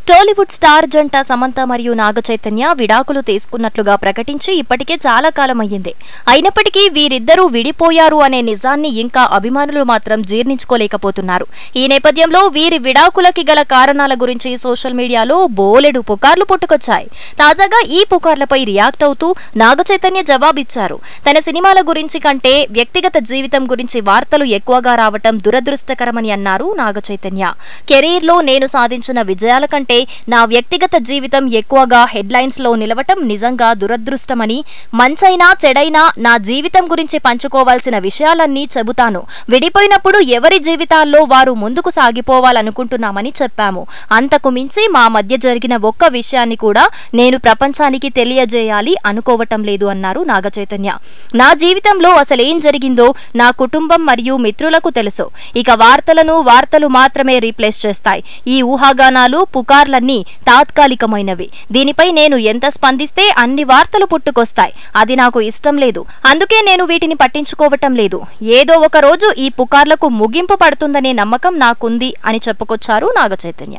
Tollywood star జంట సమంత మరియు నాగచైతన్య విడాకులు తీసుకున్నట్లుగా ప్రకటించి ఇప్పటికే చాలా కాలం అయ్యింది. అయినప్పటికీ వీరిద్దరూ విడిపోయారు అనే నిజాన్ని ఇంకా అభిమానులు మాత్రం జీర్ణించుకోలేకపోతున్నారు. ఈ నేపథ్యంలో వీరి విడాకులకి గల కారణాల గురించి సోషల్ మీడియాలో బోలెడు పుకార్లు పుట్టుకొచ్చాయి. తాజాగా ఈ పుకార్లపై రియాక్ట్ అవుతూ నాగచైతన్య జవాబిచ్చారు. తన సినిమాల గురించి కంటే వ్యక్తిగత జీవితం గురించి వార్తలు ఎక్కువగా రావటం దురదృష్టకరమని అన్నారు నాగచైతన్య. కెరీర్లో నేను సాధించిన విజయాల కంటే నా వ్యక్తిగత జీవితం ఎక్కువగా హెడ్లైన్స్ లో నిలవటం నిజంగా దురదృష్టమని, మంచైనా చెడైనా నా జీవితం గురించి పంచుకోవాల్సిన విషయాలన్నీ చెబుతాను. విడిపోయినప్పుడు ఎవరి జీవితాల్లో వారు ముందుకు సాగిపోవాలనుకుంటున్నామని చెప్పాము. అంతకు మించి మా మధ్య జరిగిన ఒక్క విషయాన్ని కూడా నేను ప్రపంచానికి తెలియజేయాలి అనుకోవటం లేదు అన్నారు నాగచైతన్య. నా జీవితంలో అసలేం జరిగిందో నా కుటుంబం మరియు మిత్రులకు తెలుసు. ఇక వార్తలు మాత్రమే రీప్లేస్ చేస్తాయి. ఈ ఊహాగానాలు పుకార్లన్నీ తాత్కాలికమైనవి. దీనిపై నేను ఎంత స్పందిస్తే అన్ని వార్తలు పుట్టుకొస్తాయి. అది నాకు ఇష్టం లేదు. అందుకే నేను వీటిని పట్టించుకోవటం లేదు. ఏదో ఒక రోజు ఈ పుకార్లకు ముగింపు పడుతుందనే నమ్మకం నాకుంది అని చెప్పుకొచ్చారు నాగచైతన్య.